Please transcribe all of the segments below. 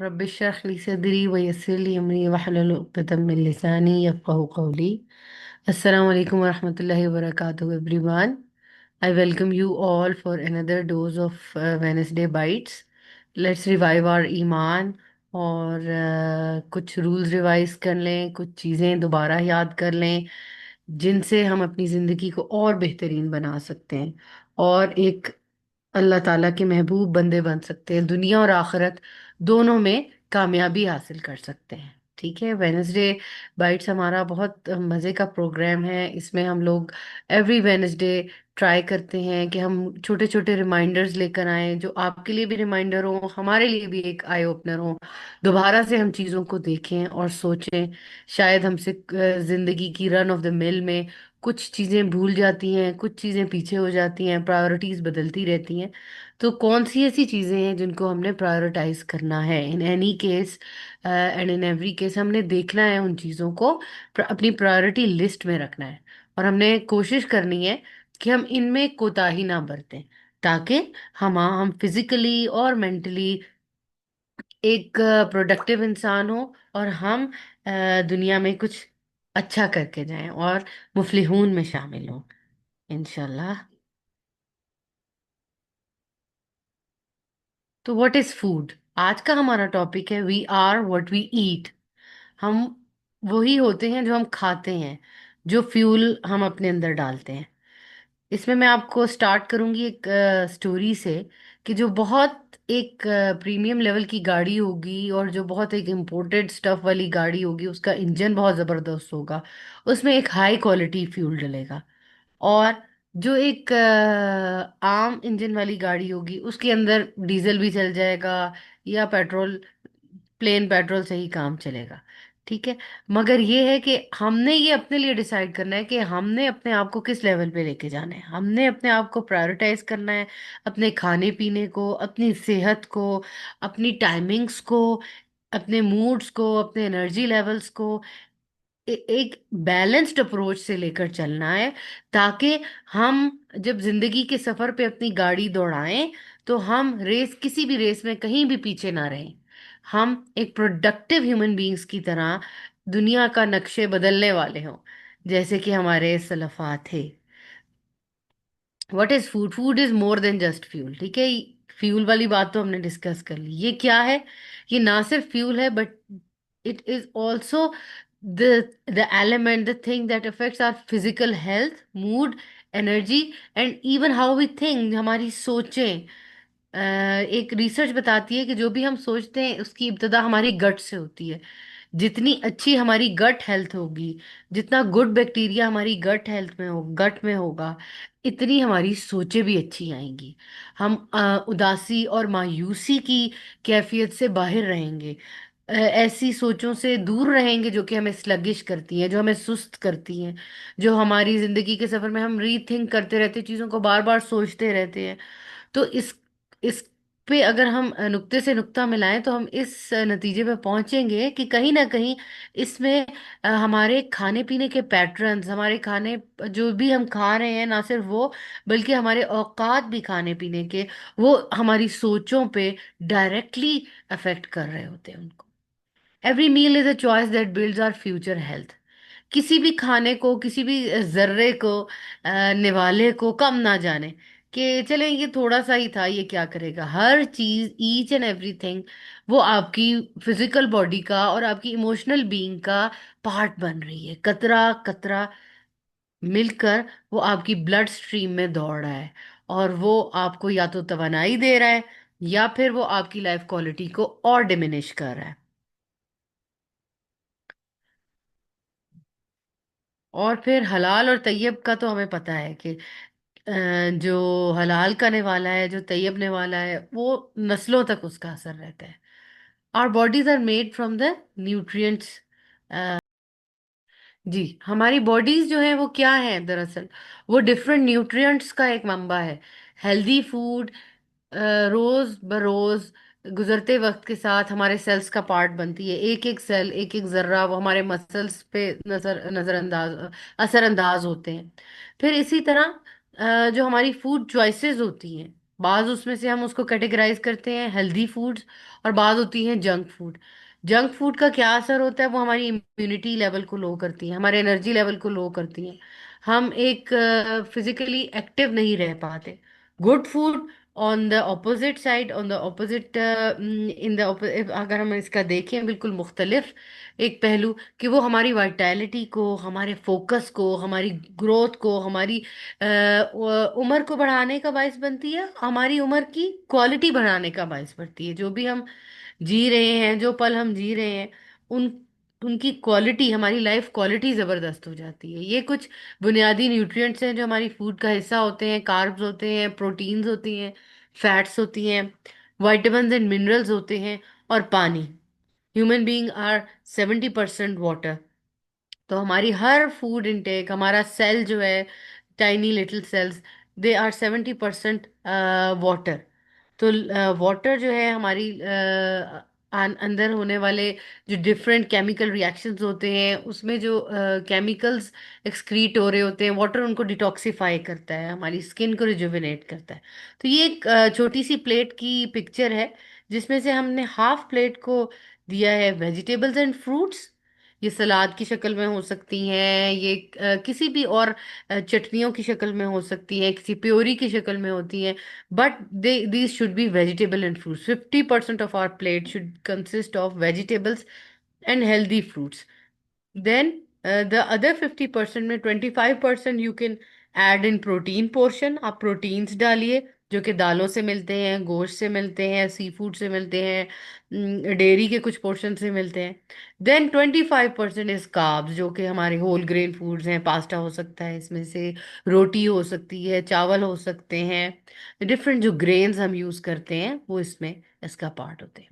रब इश्रह ली सदरी वयस्सिर ली अमरी वहलुल उक़दतम मिन लिसानी यफ़क़हू क़ौली। अस्सलाम वालेकुम वरहमतुल्लाहि वबरकातुहू everyone. I welcome you all for another dose of Wednesday Bites. Let's revive our ईमान और कुछ रूल्स रिवाइज कर लें, कुछ चीज़ें दोबारा याद कर लें जिनसे हम अपनी ज़िंदगी को और बेहतरीन बना सकते हैं और एक अल्लाह ताला के महबूब बंदे बन सकते हैं, दुनिया और आखिरत दोनों में कामयाबी हासिल कर सकते हैं। ठीक है, वेनसडे बाइट्स हमारा बहुत मज़े का प्रोग्राम है। इसमें हम लोग एवरी वेनसडे ट्राई करते हैं कि हम छोटे छोटे रिमाइंडर्स लेकर आएं जो आपके लिए भी रिमाइंडर हो, हमारे लिए भी एक आई ओपनर हो। दोबारा से हम चीज़ों को देखें और सोचें। शायद हमसे ज़िंदगी की रन ऑफ द मिल में कुछ चीज़ें भूल जाती हैं, कुछ चीज़ें पीछे हो जाती हैं, प्रायोरिटीज़ बदलती रहती हैं। तो कौन सी ऐसी चीज़ें हैं जिनको हमने प्रायोरिटाइज करना है in any case and in every case, हमने देखना है उन चीज़ों को अपनी प्रायोरिटी लिस्ट में रखना है। और हमने कोशिश करनी है कि हम इनमें कोताही ना बरतें, ताकि हम फिजिकली और मेंटली एक प्रोडक्टिव इंसान हो और हम दुनिया में कुछ अच्छा करके जाएं और मुफलिहून में शामिल हों इंशाल्लाह। तो व्हाट इज फूड? आज का हमारा टॉपिक है we are what we eat. हम वही होते हैं जो हम खाते हैं, जो फ्यूल हम अपने अंदर डालते हैं। इसमें मैं आपको स्टार्ट करूंगी एक स्टोरी से कि जो बहुत एक प्रीमियम लेवल की गाड़ी होगी और जो बहुत एक इम्पोर्टेड स्टफ वाली गाड़ी होगी, उसका इंजन बहुत ज़बरदस्त होगा। उसमें एक हाई क्वालिटी फ्यूल डलेगा। और जो एक आम इंजन वाली गाड़ी होगी उसके अंदर डीजल भी चल जाएगा या पेट्रोल, प्लेन पेट्रोल से ही काम चलेगा। ठीक है। मगर ये है कि हमने ये अपने लिए डिसाइड करना है कि हमने अपने आप को किस लेवल पे लेके जाना है। हमने अपने आप को प्रायोरिटाइज करना है, अपने खाने पीने को, अपनी सेहत को, अपनी टाइमिंग्स को, अपने मूड्स को, अपने एनर्जी लेवल्स को एक बैलेंस्ड अप्रोच से लेकर चलना है, ताकि हम जब जिंदगी के सफर पे अपनी गाड़ी दौड़ाएं तो हम रेस, किसी भी रेस में कहीं भी पीछे ना रहें। हम एक प्रोडक्टिव ह्यूमन बीइंग्स की तरह दुनिया का नक्शे बदलने वाले हों, जैसे कि हमारे सलफा थे। What is food? Food is more than just fuel. ठीक है, फ्यूल वाली बात तो हमने डिस्कस कर ली। ये क्या है? ये ना सिर्फ फ्यूल है, but it is also the the element, the thing that affects our physical health, mood, energy and even how we think, हमारी सोचें। एक रिसर्च बताती है कि जो भी हम सोचते हैं उसकी इब्तदा हमारी गट से होती है। जितनी अच्छी हमारी गट हेल्थ होगी, जितना गुड बैक्टीरिया हमारी गट में होगा, इतनी हमारी सोचें भी अच्छी आएंगी। हम उदासी और मायूसी की कैफियत से बाहर रहेंगे। ऐसी सोचों से दूर रहेंगे जो कि हमें स्लगिश करती हैं, जो हमें सुस्त करती हैं, जो हमारी जिंदगी के सफर में हम रीथिंक करते रहते हैं, चीज़ों को बार बार सोचते रहते हैं। तो इस पे अगर हम नुक्ते से नुक्ता मिलाएं तो हम इस नतीजे पे पहुंचेंगे कि कहीं ना कहीं इसमें हमारे खाने पीने के पैटर्न्स, हमारे खाने, जो भी हम खा रहे हैं, ना सिर्फ वो बल्कि हमारे औकात भी खाने पीने के, वो हमारी सोचों पे डायरेक्टली अफेक्ट कर रहे होते हैं उनको। Every meal is a choice that builds our future health. किसी भी खाने को, किसी भी जर्रे को, निवाले को कम ना जाने कि चले ये थोड़ा सा ही था, ये क्या करेगा। हर चीज, ईच एंड एवरीथिंग, वो आपकी फिजिकल बॉडी का और आपकी इमोशनल बीइंग का पार्ट बन रही है। कतरा कतरा मिलकर वो आपकी ब्लड स्ट्रीम में दौड़ रहा है और वो आपको या तो तवानाई दे रहा है या फिर वो आपकी लाइफ क्वालिटी को और डिमिनिश कर रहा है। और फिर हलाल और तैयब का तो हमें पता है कि जो हलाल करने वाला है, जो तैयबने वाला है, वो नस्लों तक उसका असर रहता है। Our bodies are made from the nutrients. जी, हमारी बॉडीज जो है वो क्या है दरअसल? वो डिफरेंट न्यूट्रिएंट्स का एक मंबा है। हेल्दी फूड रोज बरोज गुजरते वक्त के साथ हमारे सेल्स का पार्ट बनती है। एक एक सेल, एक एक जर्रा, वो हमारे मसल्स पे नजरअंदाज, असरअंदाज होते हैं। फिर इसी तरह जो हमारी फूड चॉइसेस होती हैं बाज उसमें से हम उसको कैटेगराइज करते हैं हेल्दी फूड्स, और बाज होती हैं जंक फूड। जंक फूड का क्या असर होता है, वो हमारी इम्यूनिटी लेवल को लो करती है, हमारे एनर्जी लेवल को लो करती है, हम एक फिजिकली एक्टिव नहीं रह पाते। Good food on the opposite side, on the opposite, in the, अगर हम इसका देखें बिल्कुल मुख्तलिफ एक पहलू, कि वो हमारी वाइटैलिटी को, हमारे फोकस को, हमारी ग्रोथ को, हमारी उम्र को बढ़ाने का बायस बनती है, हमारी उम्र की क्वालिटी बढ़ाने का बायस बनती है। जो भी हम जी रहे हैं, जो पल हम जी रहे हैं, उन उनकी क्वालिटी, हमारी लाइफ क्वालिटी जबरदस्त हो जाती है। ये कुछ बुनियादी न्यूट्रिएंट्स हैं जो हमारी फूड का हिस्सा होते हैं। कार्ब्स होते हैं, प्रोटीन्स होती हैं, फैट्स होती हैं, विटामिन्स एंड मिनरल्स होते हैं, और पानी। Human being are 70% water. तो हमारी हर फूड इनटेक, हमारा सेल जो है, tiny little cells, they are 70% water. तो वाटर जो है हमारी अंदर होने वाले जो डिफरेंट केमिकल रिएक्शंस होते हैं, उसमें जो केमिकल्स एक्सक्रीट हो रहे होते हैं, वाटर उनको डिटॉक्सिफाई करता है, हमारी स्किन को रिजुविनेट करता है। तो ये एक छोटी सी प्लेट की पिक्चर है, जिसमें से हमने हाफ प्लेट को दिया है वेजिटेबल्स एंड फ्रूट्स। ये सलाद की शक्ल में हो सकती हैं, ये किसी भी और चटनियों की शक्ल में हो सकती हैं, किसी प्योरी की शक्ल में होती हैं। But they these should be vegetable and fruits. 50% of our plate should consist of vegetables and healthy fruits. Then the other 50% में 25% you can add in protein portion. आप प्रोटीन्स डालिए, जो कि दालों से मिलते हैं, गोश्त से मिलते हैं, सी फूड से मिलते हैं, डेयरी के कुछ पोर्शन से मिलते हैं। देन 25% इज कार्ब्स, जो कि हमारे होल ग्रेन फूड्स हैं। पास्ता हो सकता है इसमें से, रोटी हो सकती है, चावल हो सकते हैं, डिफरेंट जो ग्रेन्स हम यूज करते हैं वो इसमें इसका पार्ट होते हैं।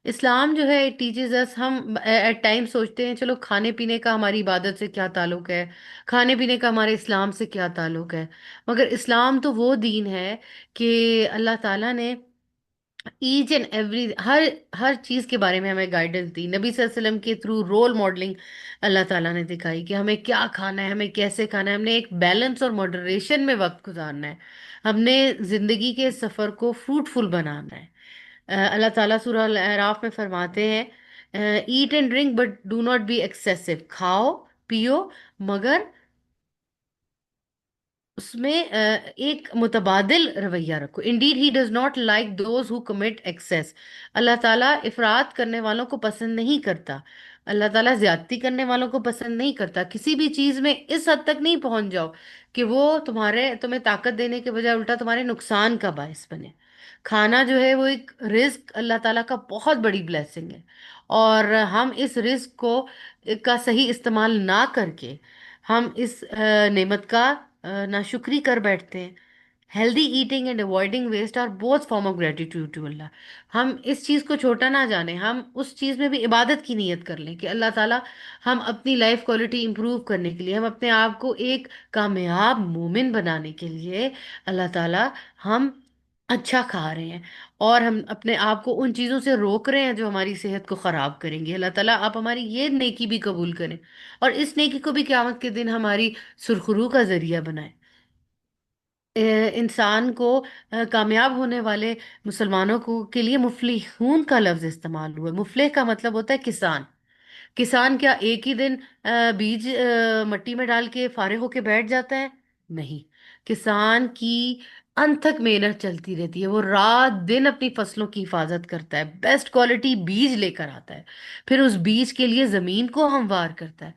इस्लाम जो है इट टीचेस अस, हम एट टाइम सोचते हैं चलो खाने पीने का हमारी इबादत से क्या ताल्लुक है, खाने पीने का हमारे इस्लाम से क्या ताल्लुक है। मगर इस्लाम तो वो दीन है कि अल्लाह ताला ने ईच एंड एवरी, हर हर चीज के बारे में हमें गाइडेंस दी। नबी सल्लल्लाहु अलैहि वसल्लम के थ्रू रोल मॉडलिंग अल्लाह ताला ने दिखाई कि हमें क्या खाना है, हमें कैसे खाना है, हमने एक बैलेंस और मॉडरेशन में वक्त गुजारना है, हमने जिंदगी के सफर को फ्रूटफुल बनाना है। अल्लाह ताला सूरह अल अराफ में फरमाते हैं, eat and drink but do not be excessive. खाओ पियो, मगर उसमें एक मुतबादिल रवैया रखो। Indeed he does not like those who commit excess. Allah ताला इफरात करने वालों को पसंद नहीं करता। अल्लाह ताला ज्यादती करने वालों को पसंद नहीं करता। किसी भी चीज में इस हद तक नहीं पहुंच जाओ कि वो तुम्हें ताकत देने के बजाय उल्टा तुम्हारे नुकसान का बायस बने। खाना जो है वो एक रिस्क, अल्लाह ताला का बहुत बड़ी ब्लेसिंग है। और हम इस रिस्क को का सही इस्तेमाल ना करके हम इस नेमत का नाशुक्री कर बैठते हैं। Healthy eating and avoiding waste are both form of gratitude to Allah. हम इस चीज़ को छोटा ना जाने, हम उस चीज़ में भी इबादत की नीयत कर लें कि अल्लाह ताला, हम अपनी लाइफ क्वालिटी इंप्रूव करने के लिए, हम अपने आप को एक कामयाब मोमिन बनाने के लिए, अल्लाह ताला, हम अच्छा खा रहे हैं, और हम अपने आप को उन चीज़ों से रोक रहे हैं जो हमारी सेहत को ख़राब करेंगे। अल्लाह ताला आप हमारी ये नेकी भी कबूल करें, और इस नेकी को भी क़यामत के दिन हमारी सुरखरू का जरिया बनाए। इंसान को कामयाब होने वाले मुसलमानों को के लिए मुफलिहून का लफ्ज इस्तेमाल हुआ है। मुफलिह का मतलब होता है किसान। किसान क्या एक ही दिन बीज मट्टी में डाल के फारिग होके बैठ जाता है? नहीं। किसान की अनथक मेहनत चलती रहती है, वो रात दिन अपनी फसलों की हिफाजत करता है, बेस्ट क्वालिटी बीज लेकर आता है, फिर उस बीज के लिए जमीन को हमवार करता है,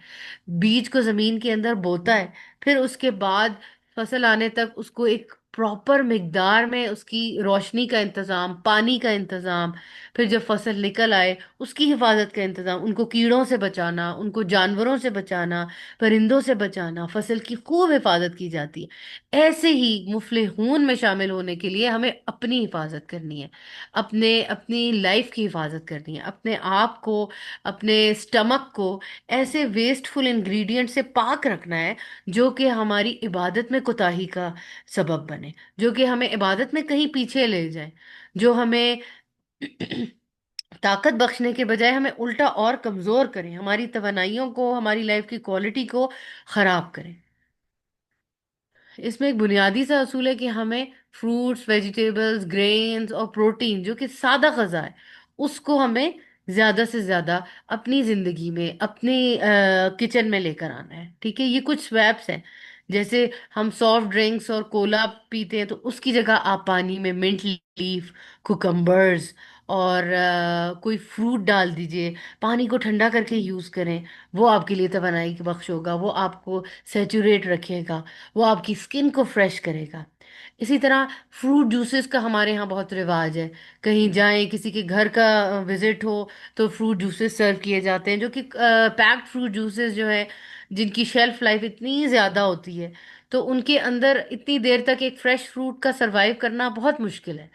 बीज को जमीन के अंदर बोता है, फिर उसके बाद फसल आने तक उसको एक प्रॉपर मिकदार में उसकी रोशनी का इंतजाम, पानी का इंतजाम, फिर जब फसल निकल आए उसकी हिफाजत का इंतजाम, उनको कीड़ों से बचाना, उनको जानवरों से बचाना, परिंदों से बचाना, फसल की खूब हिफाजत की जाती है। ऐसे ही मुफलिहून में शामिल होने के लिए हमें अपनी हिफाजत करनी है, अपने अपनी लाइफ की हिफाजत करनी है, अपने आप को, अपने स्टमक को ऐसे वेस्टफुल इंग्रेडिएंट से पाक रखना है जो कि हमारी इबादत में कोताही का सबब बने, जो कि हमें इबादत में कहीं पीछे ले जाए, जो हमें ताकत बख्शने के बजाय हमें उल्टा और कमजोर करें, हमारी तवनाइयों को, हमारी लाइफ की क्वालिटी को खराब करें। इसमें एक बुनियादी सा असूल है कि हमें फ्रूट्स, वेजिटेबल्स, ग्रेन्स और प्रोटीन जो कि सादा गज़ा है, उसको हमें ज़्यादा से ज़्यादा अपनी ज़िंदगी में, अपने किचन में लेकर आना है। ठीक है, ये कुछ स्वैप्स हैं। जैसे हम सॉफ्ट ड्रिंक्स और कोला पीते हैं, तो उसकी जगह आप पानी में मिंट लीफ, कुकम्बर्स और कोई फ्रूट डाल दीजिए। पानी को ठंडा करके यूज़ करें। वो आपके लिए तवानाई की बख्श होगा, वो आपको सेचुरेट रखेगा, वो आपकी स्किन को फ्रेश करेगा। इसी तरह फ्रूट जूसेस का हमारे यहाँ बहुत रिवाज है। कहीं जाएं, किसी के घर का विजिट हो, तो फ्रूट जूसेस सर्व किए जाते हैं, जो कि पैक्ड फ्रूट जूसेस जो है, जिनकी शेल्फ लाइफ इतनी ज़्यादा होती है, तो उनके अंदर इतनी देर तक एक फ्रेश फ्रूट का सरवाइव करना बहुत मुश्किल है।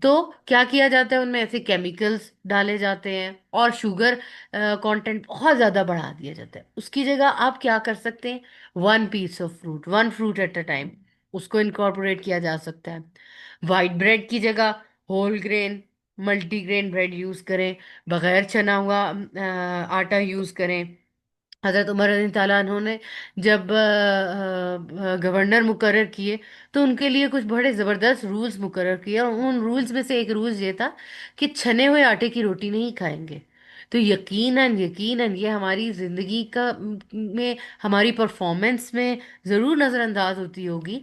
तो क्या किया जाता है, उनमें ऐसे केमिकल्स डाले जाते हैं और शुगर कंटेंट बहुत ज़्यादा बढ़ा दिया जाता है। उसकी जगह आप क्या कर सकते हैं, one piece of fruit, one fruit at a time, उसको इनकॉर्पोरेट किया जा सकता है। वाइट ब्रेड की जगह whole grain, multigrain bread use करें। बगैर छना हुआ आटा यूज़ करें। हजरत उमर रज़ी ताला अन्हों ने जब गवर्नर मुकर्रर किए, तो उनके लिए कुछ बड़े ज़बरदस्त रूल्स मुकर्रर किए, और उन रूल्स में से एक रूल्स ये था कि छने हुए आटे की रोटी नहीं खाएंगे। तो यकीनन यकीनन ये हमारी ज़िंदगी का में, हमारी परफॉर्मेंस में ज़रूर नज़रअंदाज होती होगी।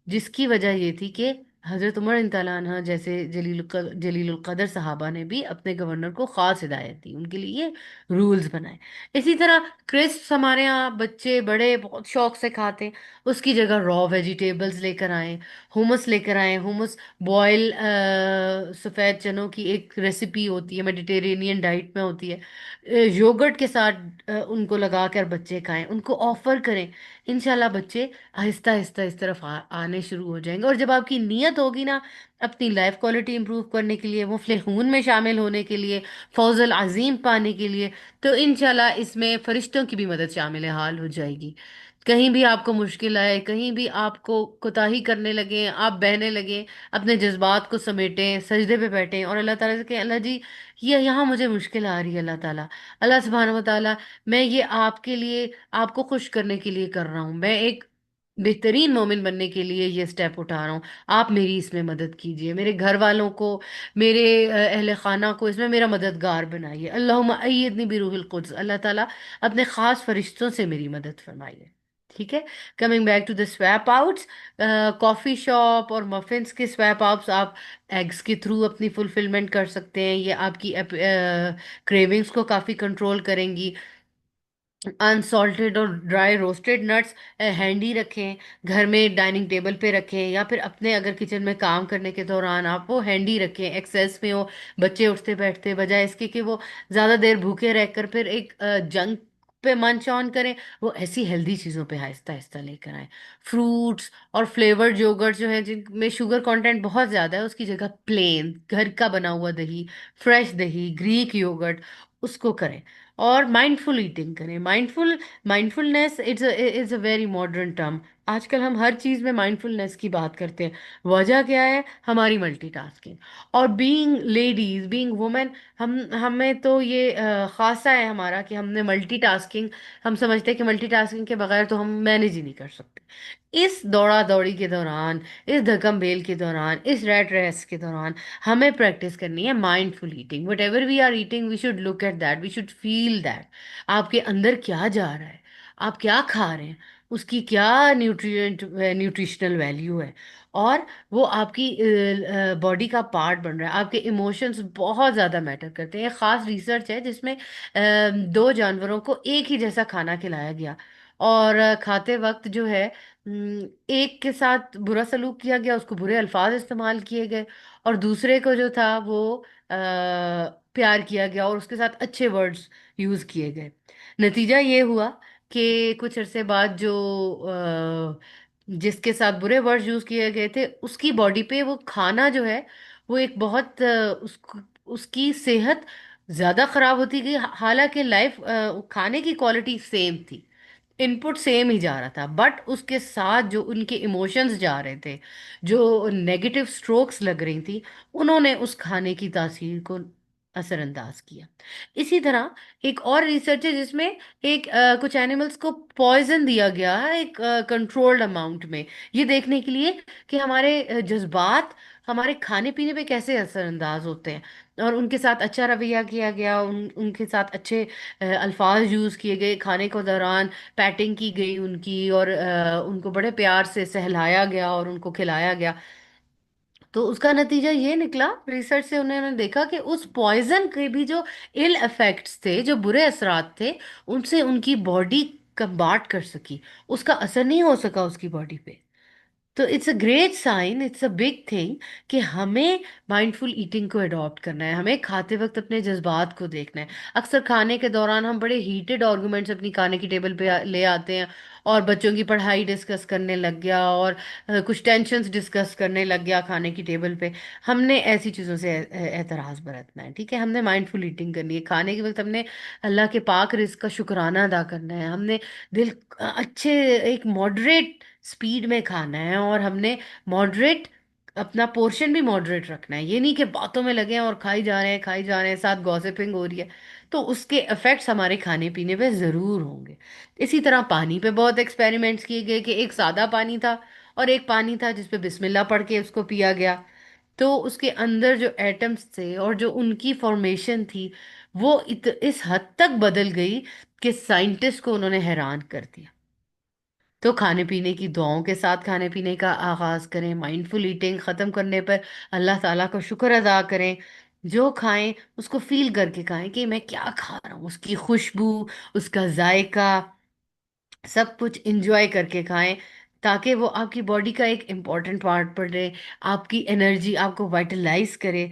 जिसकी वजह ये थी कि हज़रत उमर रज़ी ताला अन्हा जैसे जलीलुल कदर सहाबा ने भी अपने गवर्नर को ख़ास हिदायत दी, उनके लिए ये रूल्स बनाए। इसी तरह क्रिस्प्स हमारे यहाँ बच्चे बड़े बहुत शौक से खाते हैं। उसकी जगह रॉ वेजिटेबल्स लेकर आए, हुमस लेकर आए। हुमस बॉयल सफ़ेद चनों की एक रेसिपी होती है, मेडिटेरेनियन डाइट में होती है। योगर्ट के साथ उनको लगा कर बच्चे खाएं, उनको ऑफर करें। इंशाल्लाह बच्चे आहिस्ता आहिस्ता इस तरफ आने शुरू हो जाएंगे। और जब आपकी नीयत होगी ना अपनी लाइफ क्वालिटी इंप्रूव करने के लिए, मुफ्लिह खून में शामिल होने के लिए, फौजल अजीम पाने के लिए, तो इंशाल्लाह इसमें फरिश्तों की भी मदद शामिल हाल हो जाएगी। कहीं भी आपको मुश्किल आए, कहीं भी आपको कोताही करने लगे, आप बहने लगे, अपने जज्बात को समेटें, सजदे पे बैठें और अल्लाह ताला से कहें, अल्लाह जी, ये यहाँ मुझे मुश्किल आ रही है। अल्लाह ताला, अल्लाह सुब्हानहू व तआला, मैं ये आपके लिए, आपको खुश करने के लिए कर रहा हूँ। मैं एक बेहतरीन मोमिन बनने के लिए ये स्टेप उठा रहा हूँ। आप मेरी इसमें मदद कीजिए, मेरे घर वालों को, मेरे अहले खाना को इसमें मेरा मददगार बनाइए। अल्लाहुम्मा अय्यिदनी बिरूहिल कुद्स, अल्लाह ताला अपने खास फरिश्तों से मेरी मदद फरमाइए। ठीक है। Coming back to the swap outs, coffee shop और मफिन्स के स्वैप आउट्स आप एग्स के थ्रू अपनी फुलफिलमेंट कर सकते हैं। ये आपकी क्रेविंग्स को काफ़ी कंट्रोल करेंगी। अनसॉल्टेड और ड्राई रोस्टेड नट्स हैंडी रखें, घर में डाइनिंग टेबल पे रखें, या फिर अपने अगर किचन में काम करने के दौरान आप वो हैंडी रखें, एक्सेस में हो। बच्चे उठते बैठते, बजाय इसके कि वो ज़्यादा देर भूखे रहकर फिर एक जंक पे मंच ऑन करें, वो ऐसी हेल्दी चीज़ों पे आहिस्ता आहिस्ता लेकर आएं। फ्रूट्स और फ्लेवर्ड योगर्ट जो है, जिनमें शुगर कंटेंट बहुत ज़्यादा है, उसकी जगह प्लेन घर का बना हुआ दही, फ्रेश दही, ग्रीक योगर्ट, उसको करें। और माइंडफुल ईटिंग करें। Mindfulness it's a very modern term. आजकल हम हर चीज़ में माइंडफुलनेस की बात करते हैं। वजह क्या है, हमारी मल्टीटास्किंग और बीइंग लेडीज, बीइंग वुमेन। हम हमें तो ये खासा है हमारा कि हमने मल्टीटास्किंग, हम समझते हैं कि मल्टीटास्किंग के बगैर तो हम मैनेज ही नहीं कर सकते। इस दौड़ा दौड़ी के दौरान, इस धक्कम बेल के दौरान, इस रैट रेस के दौरान हमें प्रैक्टिस करनी है mindful eating. Whatever we are eating, we should look at that, we should feel that आपके अंदर क्या जा रहा है, आप क्या खा रहे हैं, उसकी क्या न्यूट्रिशनल वैल्यू है, और वो आपकी बॉडी का पार्ट बन रहा है। आपके इमोशंस बहुत ज़्यादा मैटर करते हैं। एक ख़ास रिसर्च है जिसमें दो जानवरों को एक ही जैसा खाना खिलाया गया, और खाते वक्त जो है एक के साथ बुरा सलूक किया गया, उसको बुरे अल्फाज इस्तेमाल किए गए, और दूसरे को जो था वो प्यार किया गया और उसके साथ अच्छे वर्ड्स यूज़ किए गए। नतीजा ये हुआ कि कुछ अरसे बाद जो जिसके साथ बुरे वर्ड्स यूज़ किए गए थे, उसकी बॉडी पे वो खाना जो है, वो एक बहुत उसकी सेहत ज़्यादा ख़राब होती गई। हालांकि लाइफ खाने की क्वालिटी सेम थी, इनपुट सेम ही जा रहा था, बट उसके साथ जो उनके इमोशंस जा रहे थे, जो नेगेटिव स्ट्रोक्स लग रही थी, उन्होंने उस खाने की तासीर को असरअंदाज किया। इसी तरह एक और रिसर्च है जिसमें एक कुछ एनिमल्स को पॉइजन दिया गया है एक कंट्रोल्ड अमाउंट में, ये देखने के लिए कि हमारे जज्बात हमारे खाने पीने पे कैसे असरअंदाज होते हैं। और उनके साथ अच्छा रवैया किया गया, उनके साथ अच्छे अल्फाज यूज किए गए खाने के दौरान, पैटिंग की गई उनकी, और उनको बड़े प्यार से सहलाया गया और उनको खिलाया गया। तो उसका नतीजा ये निकला, रिसर्च से उन्होंने देखा कि उस पॉइजन के भी जो इल इफेक्ट्स थे, जो बुरे असरात थे, उनसे उनकी बॉडी कंबाट कर सकी, उसका असर नहीं हो सका उसकी बॉडी पे। तो it's a great sign, it's a big thing कि हमें माइंडफुल ईटिंग को अडॉप्ट करना है, हमें खाते वक्त अपने जज्बात को देखना है। अक्सर खाने के दौरान हम बड़े हीटेड आर्गुमेंट्स अपनी खाने की टेबल पे ले आते हैं, और बच्चों की पढ़ाई डिस्कस करने लग गया, और कुछ टेंशन्स डिस्कस करने लग गया खाने की टेबल पे। हमने ऐसी चीज़ों से एतराज़ बरतना है, ठीक है। हमने माइंडफुल ईटिंग करनी है खाने के वक्त, हमने अल्लाह के पाक रिज़्क का शुक्राना अदा करना है, हमने दिल अच्छे एक मॉडरेट स्पीड में खाना है, और हमने मॉडरेट अपना पोर्शन भी मॉडरेट रखना है। ये नहीं कि बातों में लगे हैं और खाई जा रहे हैं खाई जा रहे हैं, साथ गॉसिपिंग हो रही है। तो उसके इफेक्ट्स हमारे खाने पीने पे ज़रूर होंगे। इसी तरह पानी पे बहुत एक्सपेरिमेंट्स किए गए कि एक सादा पानी था और एक पानी था जिसपे बिस्मिल्लाह पढ़ के उसको पिया गया। तो उसके अंदर जो एटम्स थे और जो उनकी फॉर्मेशन थी, वो इस हद तक बदल गई कि साइंटिस्ट को उन्होंने हैरान कर दिया। तो खाने पीने की दुआओं के साथ खाने पीने का आगाज करें, माइंडफुल ईटिंग खत्म करने पर अल्लाह ताला का शुक्र अदा करें। जो खाएं उसको फील करके खाएं कि मैं क्या खा रहा हूँ, उसकी खुशबू, उसका जायका, सब कुछ इंजॉय करके खाएं, ताकि वो आपकी बॉडी का एक इम्पॉर्टेंट पार्ट बने, आपकी एनर्जी आपको वाइटलाइज करे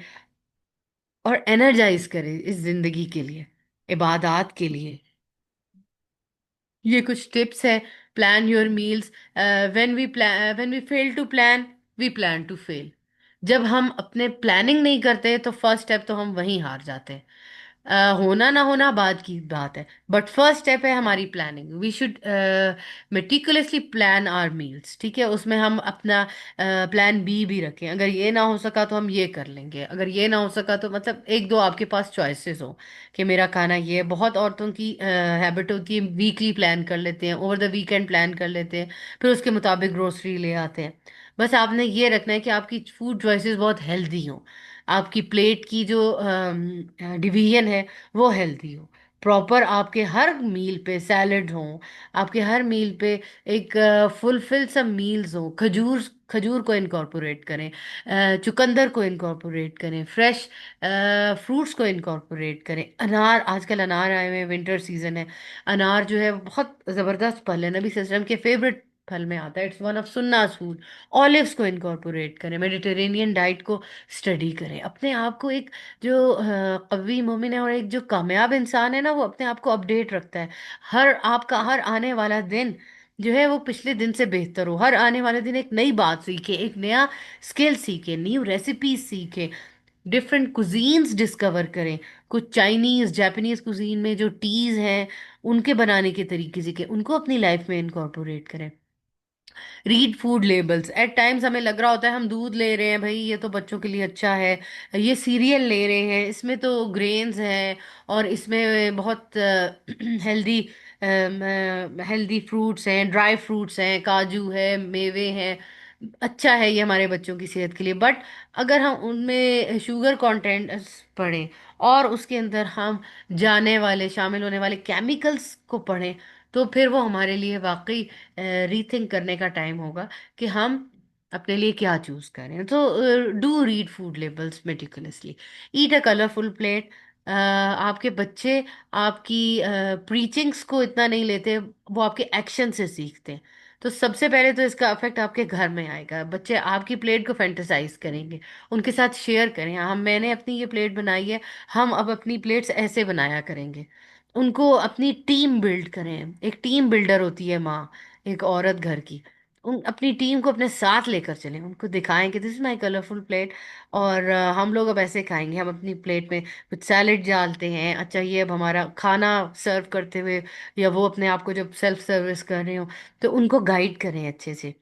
और एनर्जाइज करे इस जिंदगी के लिए, इबादत के लिए। ये कुछ टिप्स है। Plan your meals. When we fail to plan, we plan to fail. जब हम अपने प्लानिंग नहीं करते तो फर्स्ट स्टेप तो हम वहीं हार जाते हैं। होना ना होना बाद की बात है, बट फर्स्ट स्टेप है हमारी planning. We should meticulously plan our meals, ठीक है। उसमें हम अपना प्लान बी भी रखें, अगर ये ना हो सका तो हम ये कर लेंगे, अगर ये ना हो सका तो मतलब एक दो आपके पास चॉइसेस हो कि मेरा खाना ये है। बहुत औरतों की हैबिट होती है वीकली प्लान कर लेते हैं, ओवर द वीकेंड प्लान कर लेते हैं, फिर उसके मुताबिक ग्रोसरी ले आते हैं। बस आपने ये रखना है कि आपकी फूड चॉइसेस बहुत हेल्दी हो, आपकी प्लेट की जो डिवीजन है वो हेल्दी हो, प्रॉपर आपके हर मील पे सैलड हो, आपके हर मील पे एक फुलफिल सब मील्स हो। खजूर, खजूर को इनकॉर्पोरेट करें, चुकंदर को इनकॉर्पोरेट करें, फ्रेश फ्रूट्स को इनकॉर्पोरेट करें। अनार, आजकल अनार आए हुए हैं, विंटर सीजन है। अनार जो है बहुत ज़बरदस्त फल है, नबी सल्लल्लाहु अलैहि वसल्लम के फेवरेट फल में आता है, इट्स वन ऑफ सुन्नास फूड। ऑलिव्स को इनकॉर्पोरेट करें, मेडिटेरेनियन डाइट को स्टडी करें। अपने आप को एक जो कवी मोमिन है और एक जो कामयाब इंसान है ना, वो अपने आप को अपडेट रखता है। हर आपका हर आने वाला दिन जो है वो पिछले दिन से बेहतर हो, हर आने वाले दिन एक नई बात सीखे, एक नया स्किल सीखे, न्यू रेसिपीज सीखे, डिफरेंट कुजीन्स डिस्कवर करें। कुछ चाइनीज जापानीज कुजीन में जो टीज हैं उनके बनाने के तरीके सीखे, उनको अपनी लाइफ में इनकॉर्पोरेट करें। Read food labels. At times हमें लग रहा होता है हम दूध ले रहे हैं भाई ये तो बच्चों के लिए अच्छा है, ये सीरियल ले रहे हैं इसमें तो ग्रेन्स हैं, और इसमें बहुत हेल्दी हेल्दी फ्रूट्स हैं, ड्राई फ्रूट्स हैं, काजू है, मेवे हैं, अच्छा है ये हमारे बच्चों की सेहत के लिए। बट अगर हम उनमें शुगर कंटेंट पढ़ें और उसके अंदर हम जाने वाले शामिल होने वाले केमिकल्स को पढ़ें, तो फिर वो हमारे लिए वाकई रीथिंक करने का टाइम होगा कि हम अपने लिए क्या चूज करें। तो do read food labels meticulously, eat a colourful plate. आपके बच्चे आपकी प्रीचिंग्स को इतना नहीं लेते, वो आपके एक्शन से सीखते हैं। तो सबसे पहले तो इसका इफेक्ट आपके घर में आएगा, बच्चे आपकी प्लेट को फैंटेसाइज करेंगे, उनके साथ शेयर करें, हम मैंने अपनी ये प्लेट बनाई है, हम अब अपनी प्लेट्स ऐसे बनाया करेंगे। उनको अपनी टीम बिल्ड करें, एक टीम बिल्डर होती है माँ, एक औरत घर की। उन अपनी टीम को अपने साथ लेकर चलें, उनको दिखाएं कि this is my colourful plate, और हम लोग अब ऐसे खाएंगे। हम अपनी प्लेट में कुछ सैलेड डालते हैं, अच्छा ये अब हमारा खाना सर्व करते हुए, या वो अपने आप को जब सेल्फ सर्विस कर रहे हो तो उनको गाइड करें अच्छे से।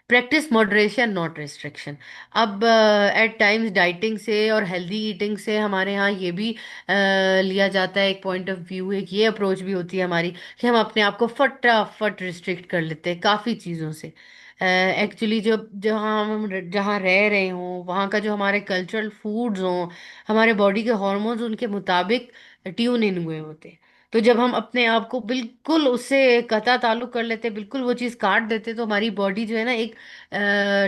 Practice moderation not restriction. अब एट टाइम्स डाइटिंग से और हेल्दी ईटिंग से हमारे यहाँ ये भी लिया जाता है, एक पॉइंट ऑफ व्यू, एक ये अप्रोच भी होती है हमारी कि हम अपने आप को फटाफट रिस्ट्रिक्ट कर लेते हैं काफ़ी चीज़ों से। एक्चुअली जो जहाँ हम जहाँ रह रहे हों वहाँ का जो हमारे कल्चरल फूड्स हों, हमारे बॉडी के हॉर्मोन्स उनके मुताबिक ट्यून इन हुए होते हैं। तो जब हम अपने आप को बिल्कुल उससे कता ताल्लुक कर लेते, बिल्कुल वो चीज़ काट देते, तो हमारी बॉडी जो है ना एक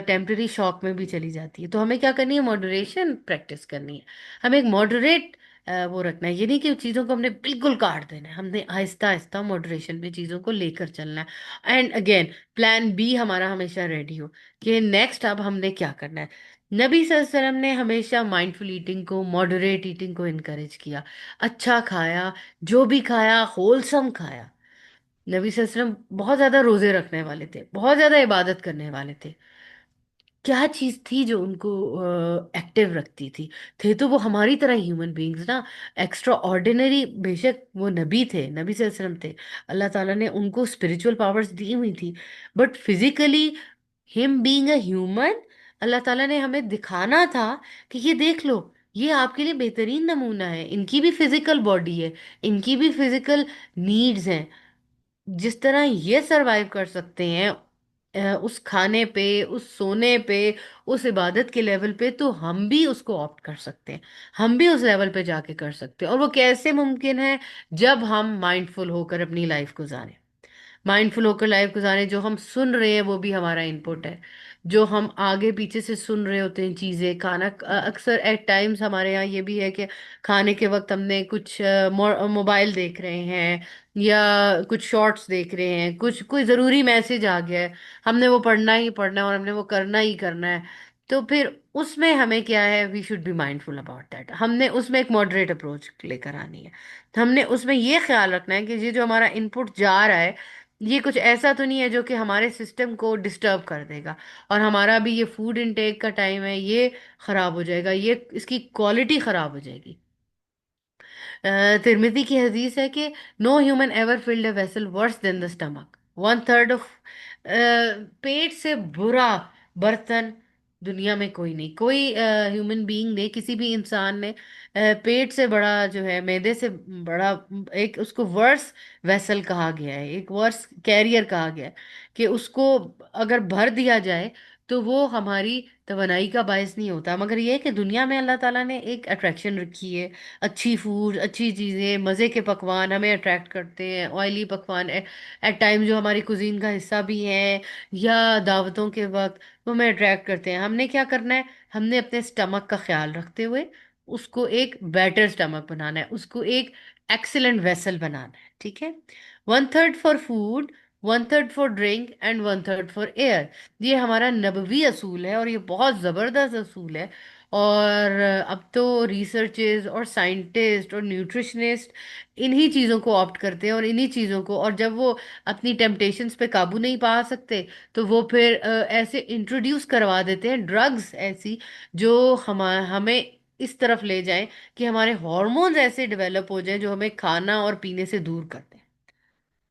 टेम्पररी शॉक में भी चली जाती है। तो हमें क्या करनी है, मॉडरेशन प्रैक्टिस करनी है। हमें एक मॉडरेट वो रखना है, ये नहीं कि चीज़ों को हमने बिल्कुल काट देना है, हमने आहिस्ता आहिस्ता मॉडरेशन में चीज़ों को लेकर चलना है। एंड अगेन प्लान बी हमारा हमेशा रेडी हो कि नेक्स्ट अब हमने क्या करना है। नबी सल्लल्लाहु अलैहि वसल्लम ने हमेशा माइंडफुल ईटिंग को, मॉडरेट ईटिंग को इनकरेज किया। अच्छा खाया, जो भी खाया होलसम खाया। नबी सल्लल्लाहु अलैहि वसल्लम बहुत ज्यादा रोजे रखने वाले थे, बहुत ज्यादा इबादत करने वाले थे। क्या चीज थी जो उनको एक्टिव रखती थी? थे तो वो हमारी तरह ह्यूमन बीइंग्स ना, एक्स्ट्रा ऑर्डिनरी। बेशक वो नबी थे, नबी सल्लल्लाहु अलैहि वसल्लम थे, अल्लाह ताला ने उनको स्पिरिचुअल पावर्स दी हुई थी, but physically him being a human, Allah ताला ने हमें दिखाना था कि ये देख लो, ये आपके लिए बेहतरीन नमूना है। इनकी भी फिजिकल बॉडी है, इनकी भी फिजिकल नीड्स हैं। जिस तरह ये सरवाइव कर सकते हैं उस खाने पे, उस सोने पे, उस इबादत के लेवल पे, तो हम भी उसको ऑप्ट कर सकते हैं। हम भी उस लेवल पे जाके कर सकते हैं। और वो कैसे मुमकिन है? जब हम माइंडफुल होकर अपनी लाइफ गुजारें। माइंडफुल होकर लाइफ गुजारें, जो हम सुन रहे हैं वो भी हमारा इनपुट है। जो हम आगे पीछे से सुन रहे होते हैं चीज़ें, खाना अक्सर एट टाइम्स हमारे यहाँ ये भी है कि खाने के वक्त हमने कुछ मोबाइल देख रहे हैं या कुछ शॉर्ट्स देख रहे हैं, कुछ कोई ज़रूरी मैसेज आ गया है, हमने वो पढ़ना ही पढ़ना है और हमने वो करना ही करना है। तो फिर उसमें हमें क्या है, we should be mindful about that. हमने उसमें एक मॉडरेट अप्रोच लेकर आनी है। हमने उसमें ये ख्याल रखना है कि ये जो हमारा इनपुट जा रहा है, ये कुछ ऐसा तो नहीं है जो कि हमारे सिस्टम को डिस्टर्ब कर देगा, और हमारा भी ये फूड इनटेक का टाइम है, ये खराब हो जाएगा, ये इसकी क्वालिटी खराब हो जाएगी। तिर्मिज़ी की हदीस है कि no human ever filled a vessel worse than the stomach, one third of. पेट से बुरा बर्तन दुनिया में कोई नहीं, कोई ह्यूमन बीइंग ने, किसी भी इंसान ने पेट से बड़ा जो है, मैदे से बड़ा, एक उसको वर्स वेसल कहा गया है, एक वर्स कैरियर कहा गया है, कि उसको अगर भर दिया जाए तो वो हमारी तवानाई का बायस नहीं होता। मगर ये है कि दुनिया में अल्लाह ताला ने एक अट्रैक्शन रखी है, अच्छी फूड, अच्छी चीज़ें, मज़े के पकवान हमें अट्रैक्ट करते हैं। ऑयली पकवान एट टाइम जो हमारी कुजीन का हिस्सा भी हैं, या दावतों के वक्त वो हमें अट्रैक्ट करते हैं। हमने क्या करना है, हमने अपने स्टमक का ख्याल रखते हुए उसको एक बेटर स्टमक बनाना है, उसको एक एक्सीलेंट वेसल बनाना है। ठीक है? One third for food, one third for drink and one third for air. ये हमारा नबवी असूल है और ये बहुत ज़बरदस्त असूल है। और अब तो रिसर्चेस और साइंटिस्ट और न्यूट्रिशनिस्ट इन्हीं चीज़ों को ऑप्ट करते हैं, और इन्हीं चीज़ों को, और जब वो अपनी टेम्पटेशंस पे काबू नहीं पा सकते तो वो फिर ऐसे इंट्रोड्यूस करवा देते हैं ड्रग्स ऐसी, जो हमें इस तरफ ले जाएं कि हमारे हॉर्मोन्स ऐसे डेवलप हो जाएं जो हमें खाना और पीने से दूर कर दें।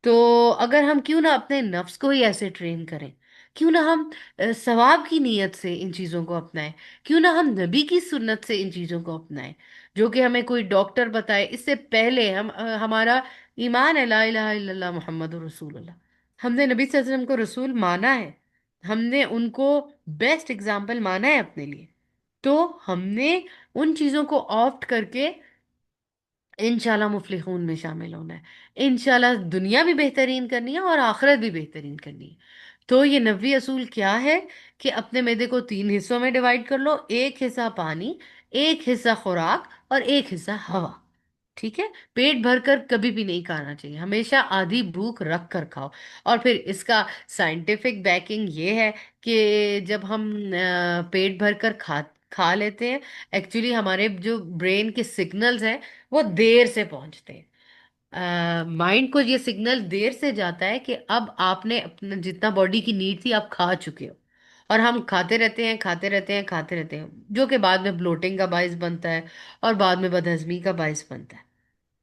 तो अगर हम क्यों ना अपने नफ्स को ही ऐसे ट्रेन करें, क्यों ना हम सवाब की नीयत से इन चीज़ों को अपनाएं, क्यों ना हम नबी की सुन्नत से इन चीज़ों को अपनाएं, जो कि हमें कोई डॉक्टर बताए इससे पहले हम हमारा ईमान है ला इलाहा इल्लल्लाह मुहम्मद रसूलुल्लाह। हमने नबी सल्लल्लाहु अलैहि वसल्लम को रसूल माना है, हमने उनको बेस्ट एग्जाम्पल माना है अपने लिए। तो हमने उन चीज़ों को ऑप्ट करके इंशाल्लाह मुफलिहून में शामिल होना है। इंशाल्लाह दुनिया भी बेहतरीन करनी है और आखिरत भी बेहतरीन करनी है। तो ये नबवी असूल क्या है कि अपने मैदे को तीन हिस्सों में डिवाइड कर लो, एक हिस्सा पानी, एक हिस्सा खुराक और एक हिस्सा हवा। ठीक है? पेट भर कर कभी भी नहीं खाना चाहिए, हमेशा आधी भूख रख कर खाओ। और फिर इसका साइंटिफिक बैकिंग ये है कि जब हम पेट भर कर खा लेते हैं, एक्चुअली हमारे जो ब्रेन के सिग्नल्स हैं वो देर से पहुंचते हैं। माइंड को ये सिग्नल देर से जाता है कि अब आपने अपना जितना बॉडी की नीड थी आप खा चुके हो। और हम खाते रहते हैं, खाते रहते हैं, खाते रहते हैं, जो कि बाद में ब्लोटिंग का बायस बनता है और बाद में बदहजमी का बायस बनता है।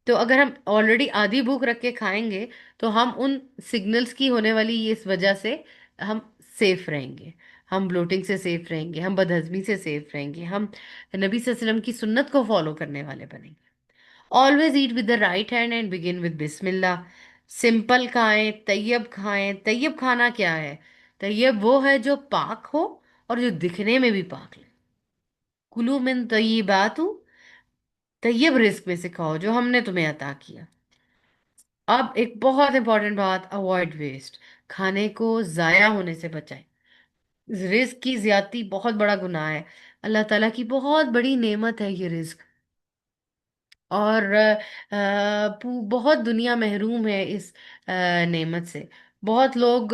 तो अगर हम ऑलरेडी आधी भूख रख के खाएंगे तो हम उन सिग्नल्स की होने वाली ये इस वजह से हम सेफ रहेंगे, हम ब्लोटिंग से सेफ रहेंगे, हम बदहजमी से सेफ रहेंगे, हम नबी सल्लल्लाहु अलैहि वसल्लम की सुन्नत को फॉलो करने वाले बनेंगे। Always eat with the right hand and begin with Bismillah. Simple खाएं, तैयब खाएं। तैयब खाना क्या है? तैयब वो है जो पाक हो और जो दिखने में भी पाक लगे। कुलू मिन तय्यिबातु, तैयब रिस्क में से खाओ जो हमने तुम्हें अता किया। अब एक बहुत इंपॉर्टेंट बात, अवॉइड वेस्ट। खाने को जाया होने से बचाएं। रिस्क की ज्यादती बहुत बड़ा गुनाह है। अल्लाह ताला की बहुत बड़ी नेमत है ये रिस्क। और बहुत दुनिया महरूम है इस नेमत से। बहुत लोग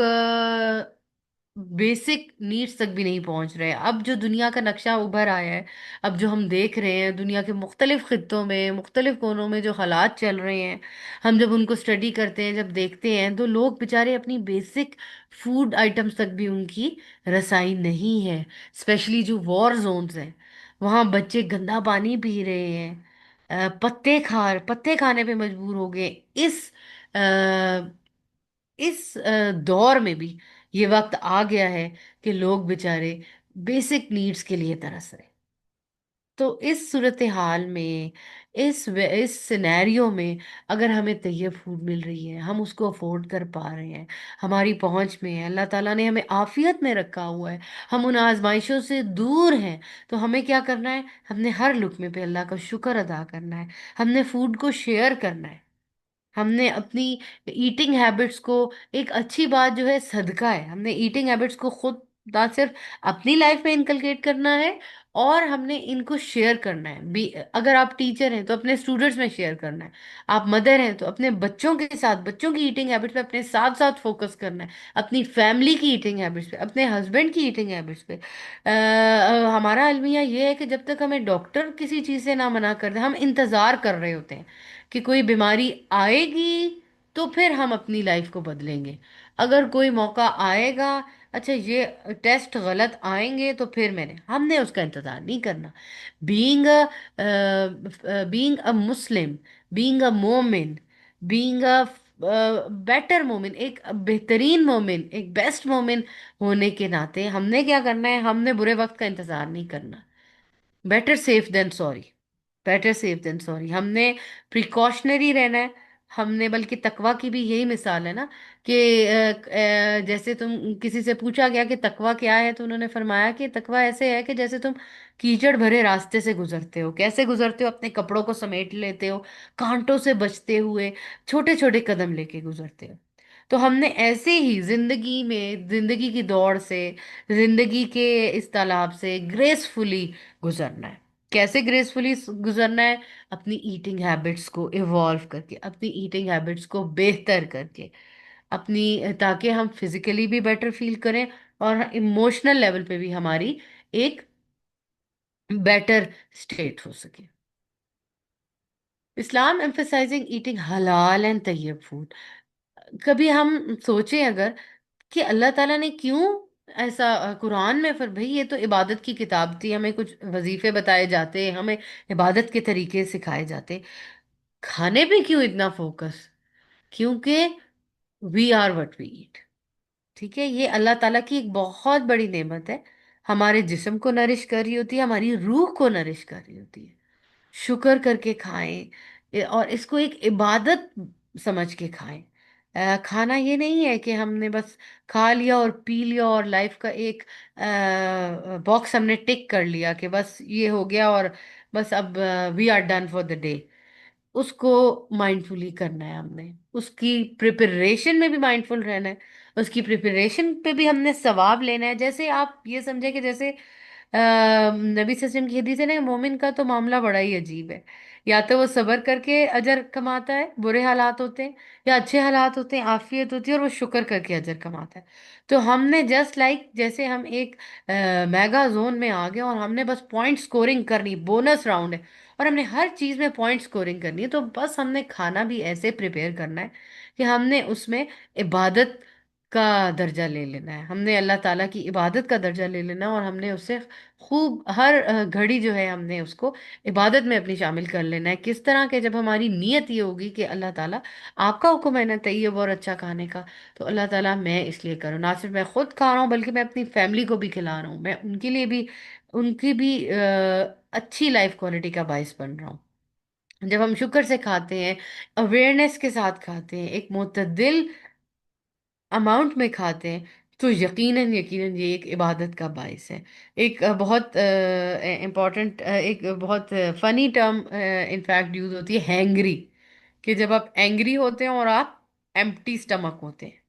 बेसिक नीड्स तक भी नहीं पहुंच रहे। अब जो दुनिया का नक्शा उभर आया है, अब जो हम देख रहे हैं दुनिया के मुख्तलिफ खित्तों में, मुख्तलिफ कोनों में जो हालात चल रहे हैं, हम जब उनको स्टडी करते हैं, जब देखते हैं, तो लोग बेचारे अपनी बेसिक फूड आइटम्स तक भी उनकी रसाई नहीं है। स्पेशली जो वॉर जोन्स हैं, वहाँ बच्चे गंदा पानी पी रहे हैं, पत्ते खाने पे मजबूर हो गए। इस दौर में भी ये वक्त आ गया है कि लोग बेचारे बेसिक नीड्स के लिए तरस रहे। तो इस सूरत हाल में, इस सिनेरियो में, अगर हमें तैयब फूड मिल रही है, हम उसको अफोर्ड कर पा रहे हैं, हमारी पहुंच में है, अल्लाह ताला ने हमें आफियत में रखा हुआ है, हम उन आजमाइशों से दूर हैं, तो हमें क्या करना है? हमने हर लुक्मे पे अल्लाह का शुक्र अदा करना है। हमने फूड को शेयर करना है। हमने अपनी ईटिंग हैबिट्स को, एक अच्छी बात जो है सदका है, हमने ईटिंग हैबिट्स को खुद ना सिर्फ अपनी लाइफ में इनकलकेट करना है, और हमने इनको शेयर करना है भी। अगर आप टीचर हैं तो अपने स्टूडेंट्स में शेयर करना है। आप मदर हैं तो अपने बच्चों के साथ, बच्चों की ईटिंग हैबिट्स पे अपने साथ साथ फोकस करना है। अपनी फैमिली की ईटिंग हैबिट्स पे, अपने हस्बैंड की ईटिंग हैबिट्स पे। हमारा अलमिया ये है कि जब तक हमें डॉक्टर किसी चीज़ से ना मना कर दे, हम इंतज़ार कर रहे होते हैं कि कोई बीमारी आएगी तो फिर हम अपनी लाइफ को बदलेंगे। अगर कोई मौका आएगा, अच्छा ये टेस्ट गलत आएंगे, तो फिर हमने उसका इंतजार नहीं करना। Being a Muslim, being a मोमिन, बीइंग अ बेटर मोमिन, एक बेहतरीन मोमिन, एक बेस्ट मोमिन होने के नाते हमने क्या करना है? हमने बुरे वक्त का इंतजार नहीं करना। Better safe than sorry. Better safe than sorry. हमने प्रिकॉशनरी रहना है। हमने, बल्कि तकवा की भी यही मिसाल है ना, कि जैसे तुम, किसी से पूछा गया कि तकवा क्या है, तो उन्होंने फरमाया कि तकवा ऐसे है कि जैसे तुम कीचड़ भरे रास्ते से गुजरते हो। कैसे गुजरते हो? अपने कपड़ों को समेट लेते हो, कांटों से बचते हुए छोटे छोटे कदम लेके गुजरते हो। तो हमने ऐसे ही जिंदगी में, जिंदगी की दौड़ से, जिंदगी के इस तालाब से ग्रेसफुली गुजरना है। कैसे ग्रेसफुली गुजरना है? अपनी ईटिंग हैबिट्स को इवॉल्व करके, अपनी ईटिंग हैबिट्स को बेहतर करके, अपनी, ताकि हम फिजिकली भी बेटर फील करें और इमोशनल लेवल पे भी हमारी एक बेटर स्टेट हो सके। इस्लाम एम्फसाइजिंग ईटिंग हलाल एंड तैयब फूड। कभी हम सोचें अगर, कि अल्लाह ताला ने क्यों ऐसा, कुरान में, फिर भाई ये तो इबादत की किताब थी, हमें कुछ वजीफे बताए जाते, हमें इबादत के तरीके सिखाए जाते, खाने पे क्यों इतना फोकस? क्योंकि we are what we eat. ठीक है, ये अल्लाह ताला की एक बहुत बड़ी नेमत है। हमारे जिस्म को नरिश कर रही होती है, हमारी रूह को नरिश कर रही होती है। शुक्र करके खाएं, और इसको एक इबादत समझ के खाएं। खाना ये नहीं है कि हमने बस खा लिया और पी लिया और लाइफ का एक बॉक्स हमने टिक कर लिया कि बस ये हो गया, और बस अब we are done for the day. उसको माइंडफुली करना है हमने, उसकी प्रिपरेशन में भी माइंडफुल रहना है, उसकी प्रिपरेशन पे भी हमने सवाब लेना है। जैसे आप ये समझे कि जैसे नबी सल्लल्लाहु की हदीस है ना, मोमिन का तो मामला बड़ा ही अजीब है। या तो वो सब्र करके अजर कमाता है, बुरे हालात होते हैं, या अच्छे हालात होते हैं, आफियत होती है, और वो शुक्र करके अजर कमाता है। तो हमने जस्ट लाइक, जैसे हम एक मेगा जोन में आ गए और हमने बस पॉइंट स्कोरिंग करनी, बोनस राउंड है, और हमने हर चीज में पॉइंट स्कोरिंग करनी है, तो बस हमने खाना भी ऐसे प्रिपेयर करना है कि हमने उसमें इबादत का दर्जा ले लेना है, हमने अल्लाह ताला की इबादत का दर्जा ले लेना है, और हमने उससे खूब हर घड़ी जो है हमने उसको इबादत में अपनी शामिल कर लेना है। किस तरह के, जब हमारी नीयत ये होगी कि अल्लाह ताला आपका हुक्म है ना तैयब और अच्छा खाने का, तो अल्लाह ताला मैं इसलिए करूँ, ना सिर्फ मैं खुद खा रहा हूँ बल्कि मैं अपनी फैमिली को भी खिला रहा हूँ, मैं उनके लिए भी, उनकी भी अच्छी लाइफ क्वालिटी का बायस बन रहा हूँ। जब हम शुक्र से खाते हैं, अवेयरनेस के साथ खाते हैं, एक मुतदिल अमाउंट में खाते हैं, तो यकीनन यकीनन ये एक इबादत का बायस है। एक बहुत इम्पॉर्टेंट, एक बहुत फनी टर्म इनफैक्ट यूज होती है, हैंग्री, कि जब आप एंग्री होते हैं और आप एम्प्टी स्टमक होते हैं,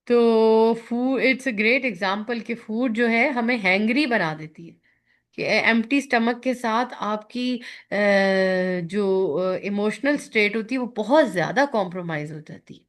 तो food, it's a great example कि फूड जो है हमें हैंग्री बना देती है, कि एम्प्टी स्टमक के साथ आपकी जो इमोशनल स्टेट होती है वो बहुत ज़्यादा कॉम्प्रोमाइज हो जाती है।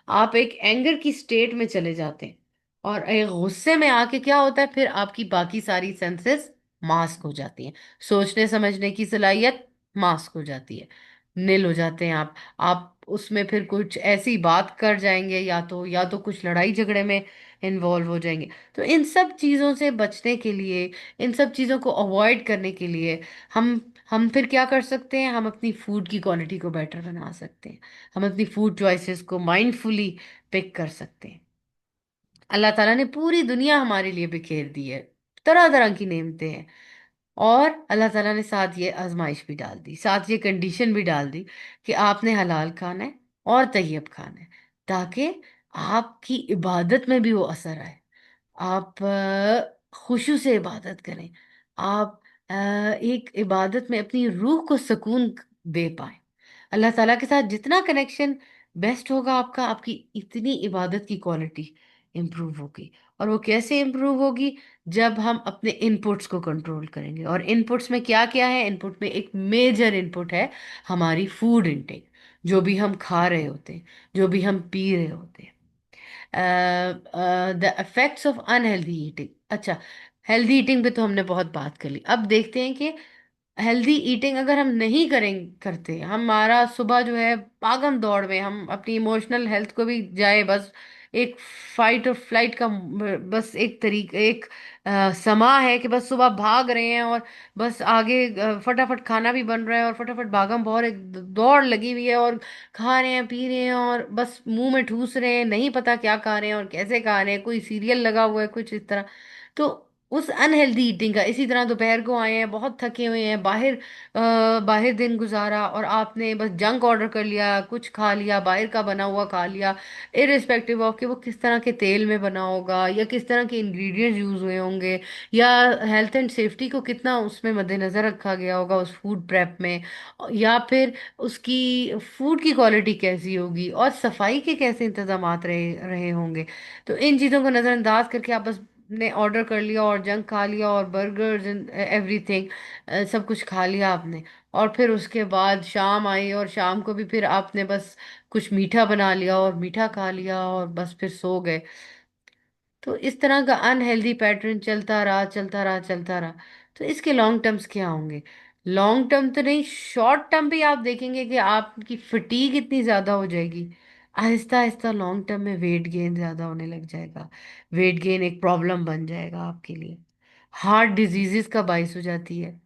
आप एक एंगर की स्टेट में चले जाते हैं, और एक गुस्से में आके क्या होता है, फिर आपकी बाकी सारी सेंसेस मास्क हो जाती हैं, सोचने समझने की सलाहियत मास्क हो जाती है, नील हो जाते हैं आप उसमें फिर कुछ ऐसी बात कर जाएंगे, या तो कुछ लड़ाई झगड़े में इन्वॉल्व हो जाएंगे। तो इन सब चीज़ों से बचने के लिए, इन सब चीज़ों को अवॉइड करने के लिए, हम हम फिर क्या कर सकते हैं, हम अपनी फूड की क्वालिटी को बेटर बना सकते हैं, हम अपनी फूड चॉइसेस को माइंडफुली पिक कर सकते हैं। अल्लाह ताला ने पूरी दुनिया हमारे लिए बिखेर दी है, तरह तरह की नेमतें हैं, और अल्लाह ताला ने साथ ये आजमाइश भी डाल दी, साथ ये कंडीशन भी डाल दी कि आपने हलाल खाना है और तैयब खाना है, ताकि आपकी इबादत में भी वो असर आए, आप खुशू से इबादत करें, आप एक इबादत में अपनी रूह को सुकून दे पाए। अल्लाह ताला के साथ जितना कनेक्शन बेस्ट होगा आपका, आपकी इतनी इबादत की क्वालिटी इम्प्रूव होगी। और वो कैसे इम्प्रूव होगी, जब हम अपने इनपुट्स को कंट्रोल करेंगे। और इनपुट्स में क्या क्या है, इनपुट में एक मेजर इनपुट है हमारी फूड इनटेक, जो भी हम खा रहे होते हैं, जो भी हम पी रहे होते हैं। The effects of unhealthy eating. अच्छा, हेल्दी ईटिंग पे तो हमने बहुत बात कर ली, अब देखते हैं कि हेल्दी ईटिंग अगर हम नहीं करते, हमारा सुबह जो है भागम दौड़ में, हम अपनी इमोशनल हेल्थ को भी जाए, बस एक फाइट और फ्लाइट का बस एक तरीका, एक समा है कि बस सुबह भाग रहे हैं, और बस आगे फटाफट खाना भी बन रहा है, और फटाफट भागम भौर एक दौड़ लगी हुई है, और खा रहे हैं पी रहे हैं और बस मुंह में ठूस रहे हैं, नहीं पता क्या खा रहे हैं और कैसे खा रहे हैं, कोई सीरियल लगा हुआ है कुछ इस तरह। तो उस अनहेल्दी ईटिंग का, इसी तरह दोपहर को आए हैं बहुत थके हुए हैं, बाहर दिन गुजारा, और आपने बस जंक ऑर्डर कर लिया, कुछ खा लिया, बाहर का बना हुआ खा लिया, इरिस्पेक्टिव ऑफ कि वो किस तरह के तेल में बना होगा, या किस तरह के इंग्रेडिएंट्स यूज हुए होंगे, या हेल्थ एंड सेफ्टी को कितना उसमें मद्देनजर रखा गया होगा उस फूड प्रेप में, या फिर उसकी फूड की क्वालिटी कैसी होगी, और सफाई के कैसे इंतजामात रहे रहे होंगे। तो इन चीज़ों को नज़रअंदाज करके आप बस ने ऑर्डर कर लिया और जंक खा लिया और बर्गर्स एंड एवरीथिंग, सब कुछ खा लिया आपने, और फिर उसके बाद शाम आई और शाम को भी फिर आपने बस कुछ मीठा बना लिया और मीठा खा लिया और बस फिर सो गए। तो इस तरह का अनहेल्दी पैटर्न चलता रहा चलता रहा चलता रहा। तो इसके लॉन्ग टर्म्स क्या होंगे, लॉन्ग टर्म तो नहीं, शॉर्ट टर्म भी आप देखेंगे कि आपकी फटीग इतनी ज़्यादा हो जाएगी, आहिस्ता आहिस्ता लॉन्ग टर्म में वेट गेन ज़्यादा होने लग जाएगा, वेट गेन एक प्रॉब्लम बन जाएगा आपके लिए, हार्ट डिजीजेस का बायस हो जाती है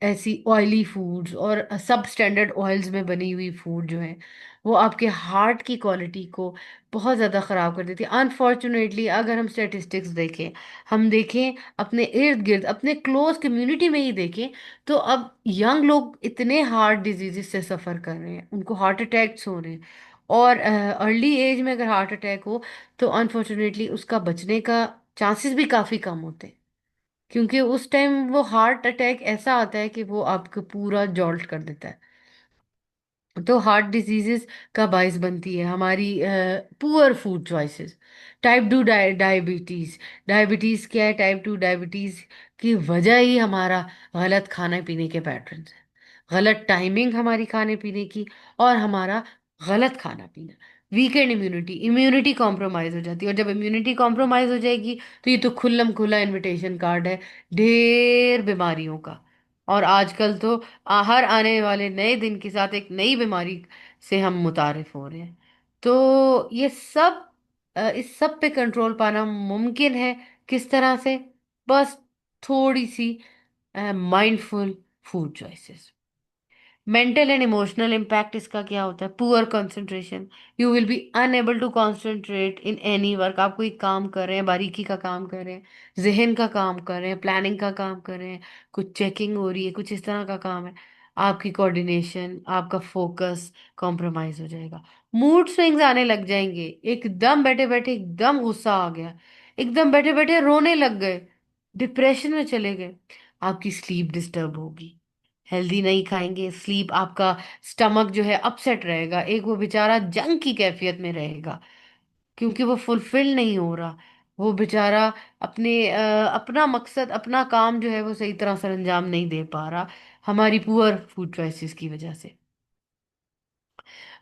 ऐसी ऑयली फूड्स, और सब स्टैंडर्ड ऑयल्स में बनी हुई फूड जो है वो आपके हार्ट की क्वालिटी को बहुत ज़्यादा ख़राब कर देती है। अनफॉर्चुनेटली अगर हम स्टेटिस्टिक्स देखें, हम देखें अपने इर्द गिर्द, अपने क्लोज कम्युनिटी में ही देखें, तो अब यंग लोग इतने हार्ट डिजीजेस से सफ़र कर रहे हैं, उनको हार्ट अटैक्स हो रहे हैं, और अर्ली एज में अगर हार्ट अटैक हो तो अनफॉर्चुनेटली उसका बचने का चांसेस भी काफ़ी कम होते हैं, क्योंकि उस टाइम वो हार्ट अटैक ऐसा आता है कि वो आपको पूरा जॉल्ट कर देता है। तो हार्ट डिजीजेस का बायस बनती है हमारी poor food choices. Type 2 diabetes, diabetes क्या है, टाइप 2 डायबिटीज की वजह ही हमारा गलत खाने पीने के पैटर्न है, गलत टाइमिंग हमारी खाने पीने की, और हमारा गलत खाना पीना। वीकेंड इम्यूनिटी, इम्यूनिटी कॉम्प्रोमाइज हो जाती है, और जब इम्यूनिटी कॉम्प्रोमाइज हो जाएगी तो ये तो खुल्लम खुला इनविटेशन कार्ड है ढेर बीमारियों का। और आजकल तो हर आने वाले नए दिन के साथ एक नई बीमारी से हम मुतारिफ हो रहे हैं। तो ये सब इस सब पे कंट्रोल पाना मुमकिन है। किस तरह से? बस थोड़ी सी mindful food choices. Mental and emotional impact इसका क्या होता है? Poor concentration, you will be unable to concentrate in any work. आप कोई काम कर रहे हैं, बारीकी का काम कर रहे हैं, जहन का काम कर रहे हैं, प्लानिंग का काम कर रहे हैं, कुछ चेकिंग हो रही है, कुछ इस तरह का काम है, आपकी कोऑर्डिनेशन, आपका फोकस कॉम्प्रोमाइज हो जाएगा। मूड स्विंग्स आने लग जाएंगे, एकदम बैठे बैठे एकदम गुस्सा आ गया, एकदम बैठे बैठे रोने लग गए, डिप्रेशन में चले गए। आपकी स्लीप डिस्टर्ब होगी, हेल्दी नहीं खाएंगे, स्लीप आपका स्टमक जो है अपसेट रहेगा, एक वो बेचारा जंग की कैफियत में रहेगा, क्योंकि वो फुलफिल नहीं हो रहा। वो बेचारा अपना मकसद, अपना काम जो है वो सही तरह से अंजाम नहीं दे पा रहा, हमारी पुअर फूड चॉइसेस की वजह से।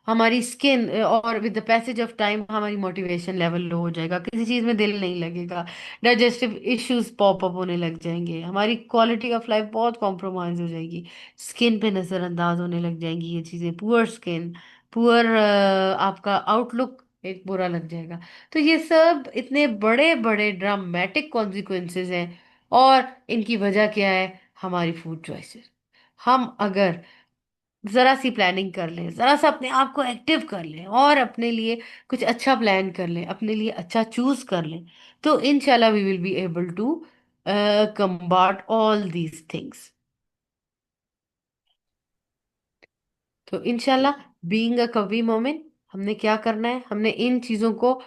हमारी स्किन और with the passage of time हमारी मोटिवेशन लेवल लो हो जाएगा, किसी चीज में दिल नहीं लगेगा, डाइजेस्टिव इश्यूज पॉप अप होने लग जाएंगे, हमारी क्वालिटी ऑफ लाइफ बहुत कॉम्प्रोमाइज हो जाएगी, स्किन पे नजरअंदाज होने लग जाएंगी ये चीजें, पुअर स्किन, पुअर आपका आउटलुक एक बुरा लग जाएगा। तो ये सब इतने बड़े बड़े ड्रामेटिक कॉन्सिक्वेंसेस हैं, और इनकी वजह क्या है? हमारी फूड चॉइसेस। हम अगर जरा सी प्लानिंग कर लें, जरा सा अपने आप को एक्टिव कर लें, और अपने लिए कुछ अच्छा प्लान कर लें, अपने लिए अच्छा चूज कर लें, तो इंशाल्लाह we will be able to combat all these things. तो इंशाल्लाह, बीइंग अ कवी मोमिन, हमने क्या करना है? हमने इन चीजों को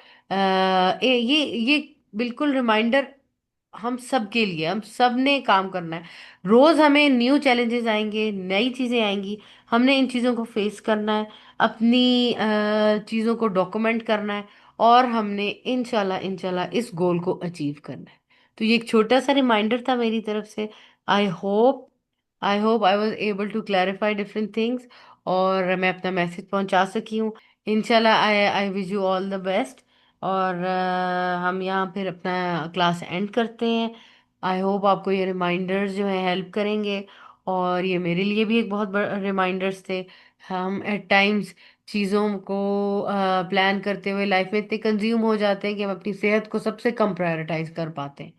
ये बिल्कुल रिमाइंडर हम सब के लिए, हम सब ने काम करना है। रोज हमें न्यू चैलेंजेस आएंगे, नई चीजें आएंगी, हमने इन चीजों को फेस करना है, अपनी चीजों को डॉक्यूमेंट करना है, और हमने इंशाल्लाह इंशाल्लाह इस गोल को अचीव करना है। तो ये एक छोटा सा रिमाइंडर था मेरी तरफ से। I hope I was able to clarify different things, और मैं अपना मैसेज पहुंचा सकी हूँ। इंशाल्लाह I I wish you all the best. और हम यहाँ फिर अपना क्लास एंड करते हैं। आई होप आपको ये रिमाइंडर्स जो है हेल्प करेंगे, और ये मेरे लिए भी एक बहुत बड़ा रिमाइंडर्स थे। हम एट टाइम्स चीज़ों को प्लान करते हुए लाइफ में इतने कंज्यूम हो जाते हैं कि हम अपनी सेहत को सबसे कम प्रायोरिटाइज कर पाते हैं।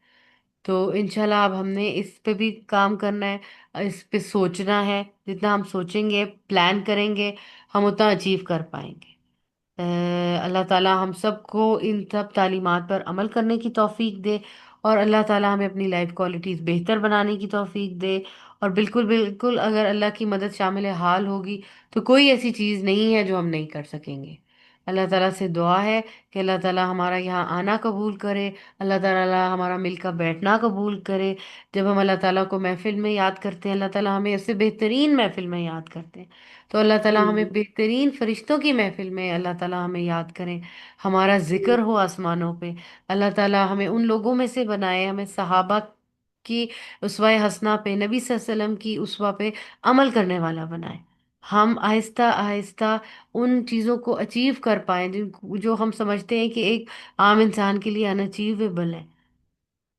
तो इंशाल्लाह अब हमने इस पे भी काम करना है, इस पे सोचना है। जितना हम सोचेंगे, प्लान करेंगे, हम उतना अचीव कर पाएंगे। अल्लाह ताला हम सबको इन सब तालीमात पर अमल करने की तौफीक दे, और अल्लाह ताला हमें अपनी लाइफ क्वालिटीज़ बेहतर बनाने की तौफीक दे। और बिल्कुल बिल्कुल, अगर अल्लाह की मदद शामिल हाल होगी, तो कोई ऐसी चीज़ नहीं है जो हम नहीं कर सकेंगे। अल्लाह ताला से दुआ है कि अल्लाह ताला हमारा यहाँ आना कबूल करे, अल्लाह ताला हमारा मिलकर बैठना कबूल करे। जब हम अल्लाह ताला को महफिल में याद करते हैं, अल्लाह ताला हमें उससे बेहतरीन महफिल में याद करते हैं। तो अल्लाह ताला हमें जी बेहतरीन फरिश्तों की महफिल में अल्लाह ताला हमें याद करें, हमारा जिक्र जी हो आसमानों पे। अल्लाह ताला हमें उन लोगों में से बनाए, हमें सहाबा की उसवा हसना पे, नबी सल्लल्लाहु अलैहि वसल्लम की उसवा पे अमल करने वाला बनाए। हम आहिस्ता आहिस्ता उन चीज़ों को अचीव कर पाए जो हम समझते हैं कि एक आम इंसान के लिए अनअचीवेबल है।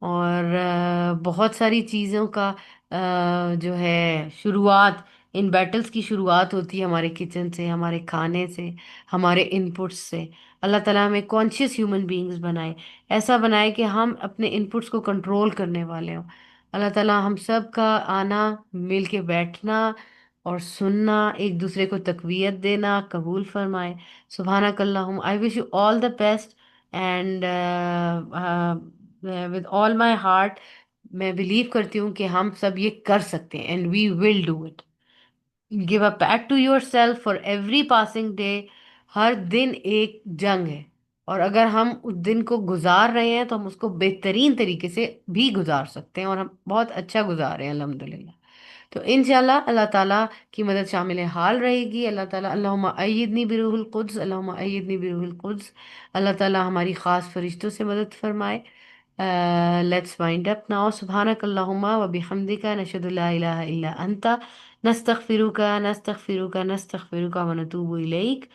और बहुत सारी चीज़ों का जो है शुरुआत, इन बैटल्स की शुरुआत होती है हमारे किचन से, हमारे खाने से, हमारे इनपुट्स से। अल्लाह ताला हमें कॉन्शियस ह्यूमन बीइंग्स बनाए, ऐसा बनाए कि हम अपने इनपुट्स को कंट्रोल करने वाले हों। अल्लाह ताला हम सब का आना, मिल के बैठना और सुनना, एक दूसरे को तकवीयत देना कबूल फरमाए। सुबहानक अल्लाहुम, I wish you all the best. And with all my heart, मैं बिलीव करती हूँ कि हम सब ये कर सकते हैं, and we will do it. Give a pat to yourself for every passing day. हर दिन एक जंग है, और अगर हम उस दिन को गुजार रहे हैं, तो हम उसको बेहतरीन तरीके से भी गुजार सकते हैं, और हम बहुत अच्छा गुजार रहे हैं अल्हम्दुलिल्लाह। तो इंशाल्लाह अल्लाह ताला की मदद शामिल हाल रहेगी। अल्लाह ताला, अल्लाहुम्मा अय्यिदनी बिरूहुल कुद्स, अल्लाहुम्मा अय्यिदनी बिरूहुल कुद्स। अल्लाह ताला हमारी खास फरिश्तों से मदद फरमाए। Let's wind up now. सुब्हानक अल्लाहुम्मा व बिहम्दिका, नशहदु ला इलाहा इल्ला अंता, नस्तगफिरुका नस्तगफिरुका नस्तगफिरुका व नतूबु इलैक।